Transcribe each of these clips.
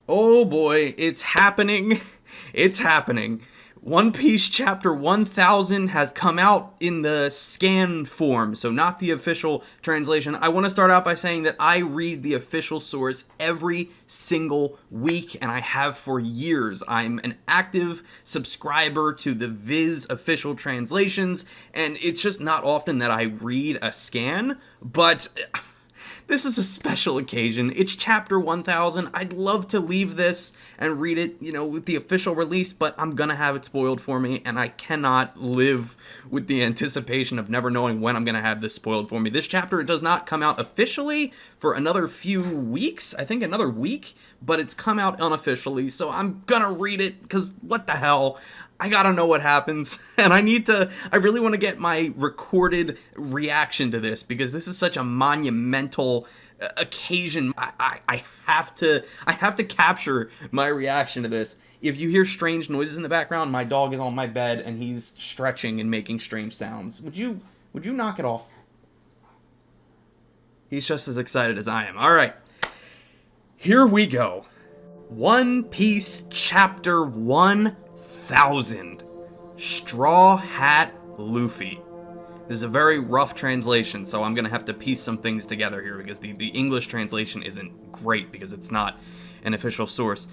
Oh boy, it's happening. It's happening. One Piece chapter 1000 has come out in the scan form, so not the official translation. I want to start out by saying that I read the official source every single week, and I have for years. I'm an active subscriber to the Viz official translations, and it's just not often that I read a scan, but this is a special occasion. It's chapter 1000. I'd love to leave this and read it, with the official release, but I'm gonna have it spoiled for me, and I cannot live with the anticipation of never knowing when I'm gonna have this spoiled for me. This chapter does not come out officially for another few weeks, I think another week, but it's come out unofficially, so I'm gonna read it, because what the hell? I gotta know what happens, and I really want to get my recorded reaction to this, because this is such a monumental occasion. I have to capture my reaction to this. If you hear strange noises in the background, my dog is on my bed, and he's stretching and making strange sounds. Would you knock it off? He's just as excited as I am. Alright, here we go. One Piece Chapter 1000. Straw Hat Luffy. This is a very rough translation, so I'm going to have to piece some things together here, because the English translation isn't great, because it's not an official source.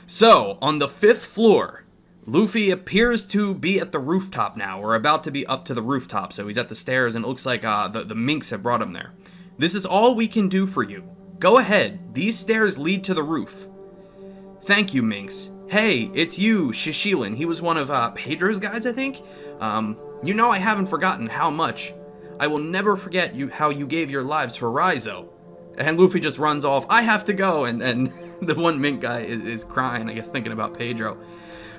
So, on the 5th floor, Luffy appears to be at the rooftop now, or about to be up to the rooftop, so he's at the stairs, and it looks like the minks have brought him there. This is all we can do for you. Go ahead, these stairs lead to the roof. Thank you, minks. Hey, it's you, Shishilin. He was one of Pedro's guys, I think? I haven't forgotten how much. I will never forget how you gave your lives for Raizo. And Luffy just runs off. I have to go. And the one mink guy is crying, I guess, thinking about Pedro.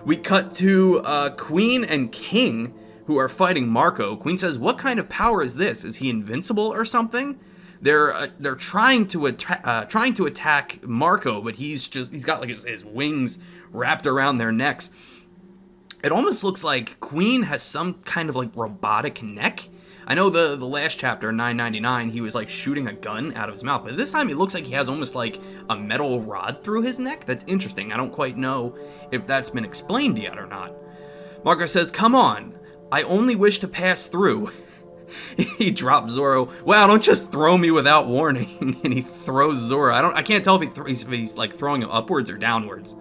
We cut to Queen and King, who are fighting Marco. Queen says, what kind of power is this? Is he invincible or something? They're trying to attack Marco, but he's got like his wings wrapped around their necks. It almost looks like Queen has some kind of like robotic neck. I know the last chapter, 999, he was like shooting a gun out of his mouth, but this time it looks like he has almost like a metal rod through his neck. That's interesting. I don't quite know if that's been explained yet or not. Marco says, come on, I only wish to pass through. He dropped Zoro. Wow, don't just throw me without warning. And he throws Zoro. I can't tell if he's like throwing him upwards or downwards.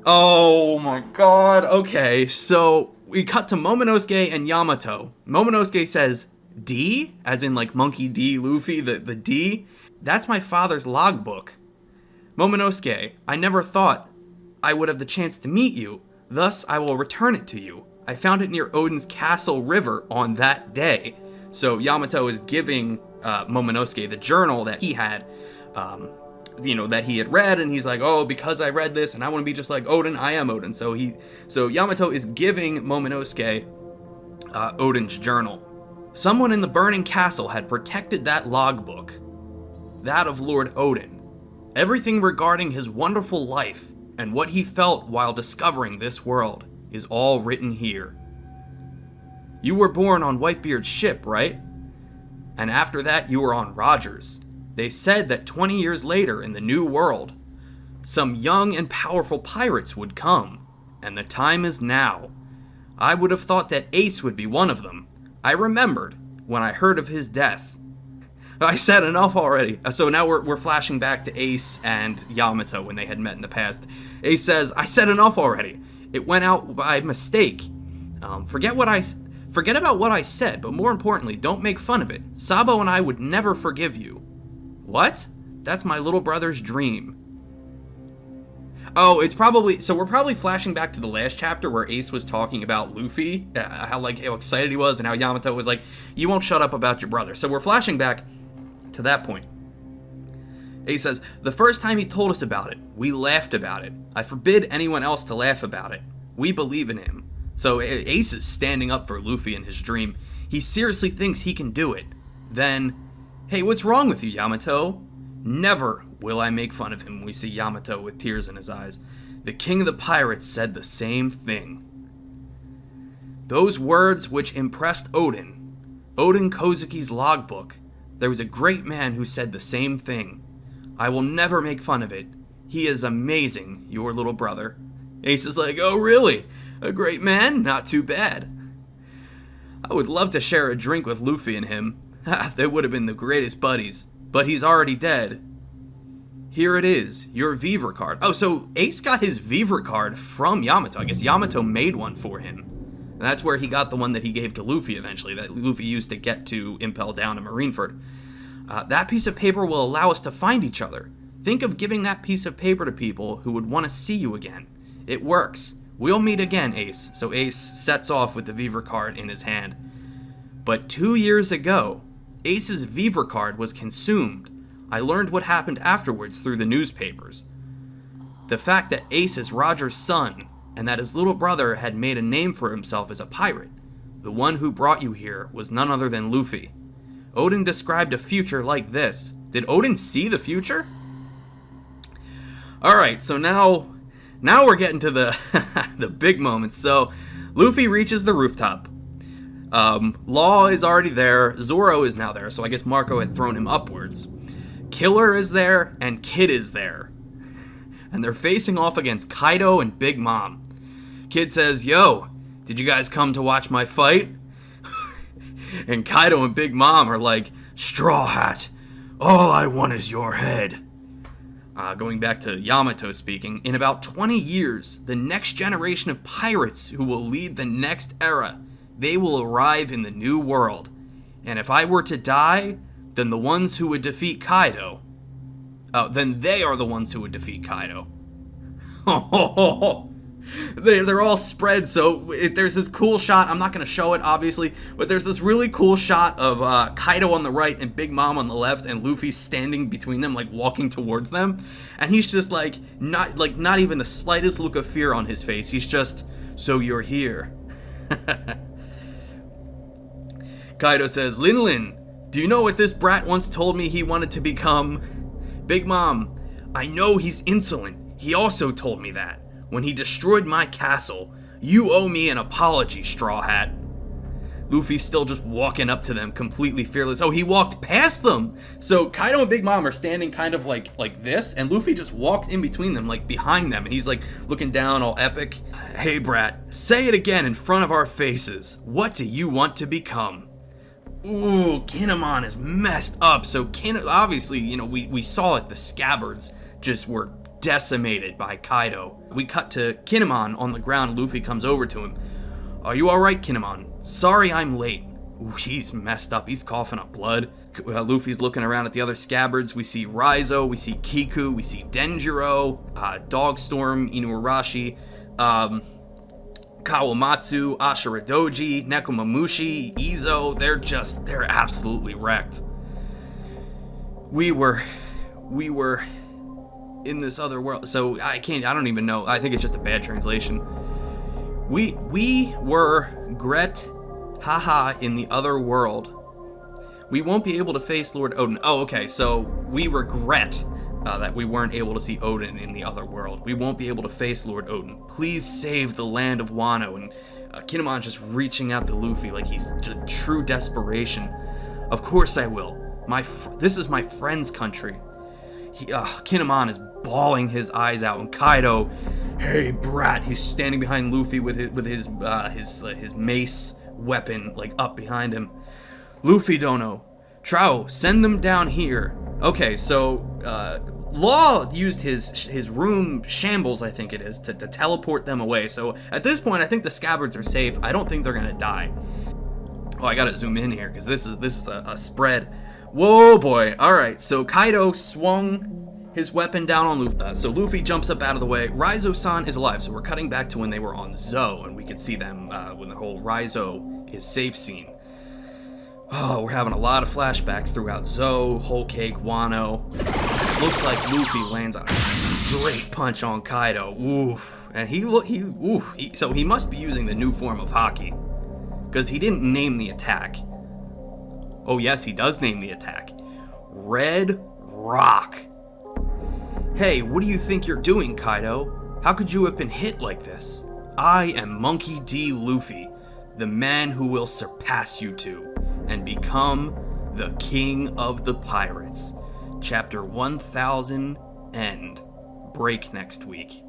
Oh my god. Okay, so we cut to Momonosuke and Yamato. Momonosuke says, D? As in like Monkey D. Luffy, the D? That's my father's logbook. Momonosuke, I never thought I would have the chance to meet you. Thus, I will return it to you. I found it near Odin's Castle River on that day. So Yamato is giving Momonosuke the journal that he had, that he had read, and he's like, oh, because I read this and I want to be just like Odin, I am Odin. So Yamato is giving Momonosuke Odin's journal. Someone in the burning castle had protected that logbook, that of Lord Odin. Everything regarding his wonderful life and what he felt while discovering this world is all written here. You were born on Whitebeard's ship, right? And after that you were on Roger's. They said that 20 years later in the New World, some young and powerful pirates would come, and the time is now. I would have thought that Ace would be one of them. I remembered when I heard of his death. I said enough already. So now we're flashing back to Ace and Yamato when they had met in the past. Ace says, I said enough already. It went out by mistake. Forget about what I said, but more importantly, don't make fun of it. Sabo and I would never forgive you. What? That's my little brother's dream. Oh, we're probably flashing back to the last chapter where Ace was talking about Luffy, how excited he was, and how Yamato was like, you won't shut up about your brother. So we're flashing back to that point. Ace says, the first time he told us about it, we laughed about it. I forbid anyone else to laugh about it. We believe in him. So Ace is standing up for Luffy in his dream. He seriously thinks he can do it. Then, hey, what's wrong with you, Yamato? Never will I make fun of him when we see Yamato with tears in his eyes. The king of the pirates said the same thing. Those words which impressed Odin Kozuki's logbook. There was a great man who said the same thing. I will never make fun of it. He is amazing, your little brother. Ace is like, oh really? A great man? Not too bad. I would love to share a drink with Luffy and him. Ha, they would have been the greatest buddies. But he's already dead. Here it is, your Vivre card. Oh, so Ace got his Vivre card from Yamato. I guess Yamato made one for him. And that's where he got the one that he gave to Luffy eventually, that Luffy used to get to Impel Down to Marineford. That piece of paper will allow us to find each other. Think of giving that piece of paper to people who would want to see you again. It works. We'll meet again, Ace. So Ace sets off with the Vivre card in his hand. But 2 years ago, Ace's Vivre card was consumed. I learned what happened afterwards through the newspapers. The fact that Ace is Roger's son, and that his little brother had made a name for himself as a pirate. The one who brought you here was none other than Luffy. Odin described a future like this. Did Odin see the future? Alright, so now we're getting to the the big moments. So, Luffy reaches the rooftop. Law is already there. Zoro is now there, so I guess Marco had thrown him upwards. Killer is there, and Kid is there. And they're facing off against Kaido and Big Mom. Kid says, yo, did you guys come to watch my fight? And Kaido and Big Mom are like, Straw Hat, all I want is your head. Going back to Yamato speaking, in about 20 years, the next generation of pirates who will lead the next era, they will arrive in the new world. And if I were to die, then the ones who would defeat Kaido, then they are the ones who would defeat Kaido. They're all spread, so there's this cool shot. I'm not going to show it, obviously, but there's this really cool shot of Kaido on the right and Big Mom on the left, and Luffy standing between them, like walking towards them, and he's just not even the slightest look of fear on his face. He's just, so you're here. Kaido says, Lin, do you know what this brat once told me he wanted to become? Big Mom, I know he's insolent. He also told me that. When he destroyed my castle, you owe me an apology, Straw Hat. Luffy's still just walking up to them, completely fearless. Oh, he walked past them! So Kaido and Big Mom are standing kind of like this, and Luffy just walks in between them, like behind them, and he's like looking down all epic. Hey brat, say it again in front of our faces. What do you want to become? Ooh, Kinemon is messed up. So obviously, you know, we saw it, the scabbards just were decimated by Kaido. We cut to Kinemon on the ground. Luffy comes over to him. Are you alright, Kinemon? Sorry I'm late. Ooh, he's messed up. He's coughing up blood. Luffy's looking around at the other scabbards. We see Raizo, we see Kiku, we see Denjiro, Dogstorm, Inuarashi, Kawamatsu, Ashiradoji, Nekomamushi, Izo. They're absolutely wrecked. We were in this other world. So I don't even know. I think it's just a bad translation. We were Gret, haha, in the other world. We won't be able to face Lord Odin. Oh, okay, so we regret that we weren't able to see Odin in the other world. We won't be able to face Lord Odin. Please save the land of Wano. And Kinemon's just reaching out to Luffy like he's true desperation. Of course I will. This is my friend's country. Kinemon is bawling his eyes out, and Kaido, hey brat, he's standing behind Luffy with his mace weapon like up behind him. Luffy Dono, Trow, send them down here. Okay, so Law used his room shambles, I think it is, to teleport them away. So at this point, I think the scabbards are safe. I don't think they're gonna die. Oh, I gotta zoom in here because this is a spread. Whoa, boy. Alright, so Kaido swung his weapon down on Luffy. So Luffy jumps up out of the way. Raizo-san is alive, so we're cutting back to when they were on Zou, and we could see them when the whole Raizo is safe scene. Oh, we're having a lot of flashbacks throughout Zou, Whole Cake, Wano. Looks like Luffy lands a straight punch on Kaido. Oof. And so he must be using the new form of Haki, because he didn't name the attack. Oh yes, he does name the attack. Red Rock. Hey, what do you think you're doing, Kaido? How could you have been hit like this? I am Monkey D. Luffy, the man who will surpass you two and become the king of the pirates. Chapter 1000 End. break next week.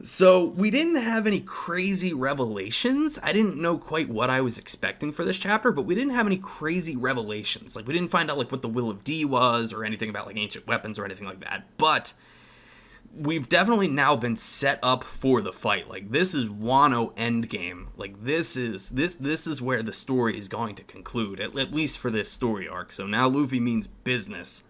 So, we didn't have any crazy revelations. I didn't know quite what I was expecting for this chapter, but we didn't have any crazy revelations. Like, we didn't find out, like, what the Will of D was, or anything about, like, ancient weapons or anything like that. But we've definitely now been set up for the fight. Like, this is Wano endgame. Like, this is where the story is going to conclude, at least for this story arc. So now Luffy means business.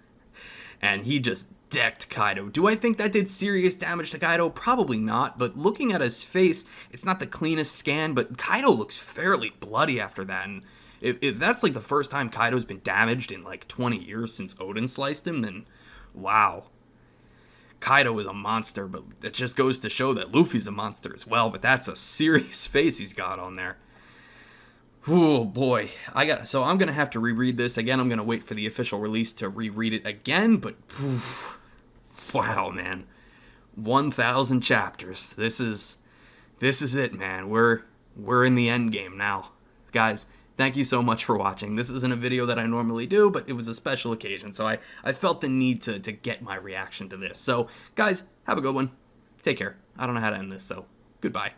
And he just decked Kaido. Do I think that did serious damage to Kaido? Probably not, but looking at his face, it's not the cleanest scan, but Kaido looks fairly bloody after that, and if that's like the first time Kaido's been damaged in like 20 years since Odin sliced him, then wow. Kaido is a monster, but it just goes to show that Luffy's a monster as well, but that's a serious face he's got on there. Oh boy, so I'm gonna have to reread this again. I'm gonna wait for the official release to reread it again, but wow, man, 1,000 chapters. This is it, man. We're in the end game now, guys. Thank you so much for watching. This isn't a video that I normally do, but it was a special occasion, so I felt the need to get my reaction to this. So, guys, have a good one. Take care. I don't know how to end this, so goodbye.